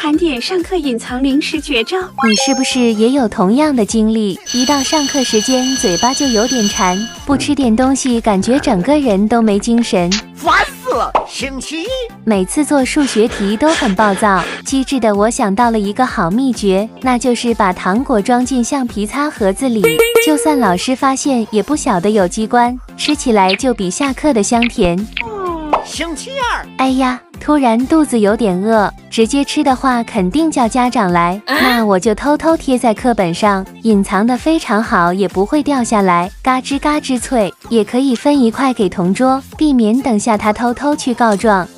盘点上课隐藏零食绝招。你是不是也有同样的经历？一到上课时间，嘴巴就有点馋，不吃点东西，感觉整个人都没精神。烦死了！星期一，每次做数学题都很暴躁，机智的我想到了一个好秘诀，那就是把糖果装进橡皮擦盒子里，就算老师发现也不晓得有机关，吃起来就比下课的香甜。星期二，哎呀，突然肚子有点饿，直接吃的话肯定叫家长来，那我就偷偷贴在课本上，隐藏的非常好，也不会掉下来，嘎吱嘎吱脆，也可以分一块给同桌，避免等下他偷偷去告状。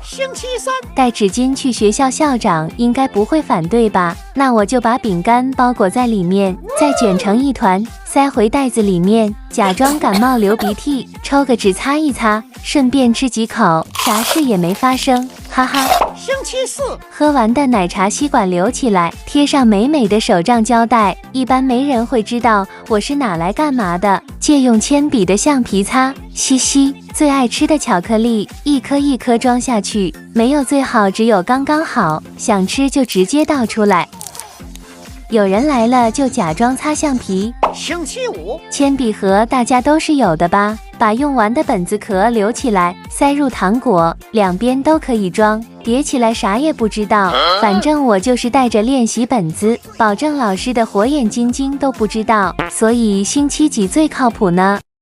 星期三，带纸巾去学校，校长应该不会反对吧？那我就把饼干包裹在里面，再卷成一团，塞回袋子里面，假装感冒流鼻涕，抽个纸擦一擦，顺便吃几口，啥事也没发生，哈哈。星期四，喝完的奶茶吸管留起来，贴上美美的手账胶带，一般没人会知道我是哪来干嘛的。借用铅笔的橡皮擦，嘻嘻。最爱吃的巧克力，一颗一颗装下去，没有最好，只有刚刚好，想吃就直接倒出来。有人来了就假装擦橡皮。星期五，铅笔盒大家都是有的吧？把用完的本子壳留起来，塞入糖果，两边都可以装，叠起来啥也不知道。反正我就是带着练习本子，保证老师的火眼金睛都不知道。所以星期几最靠谱呢？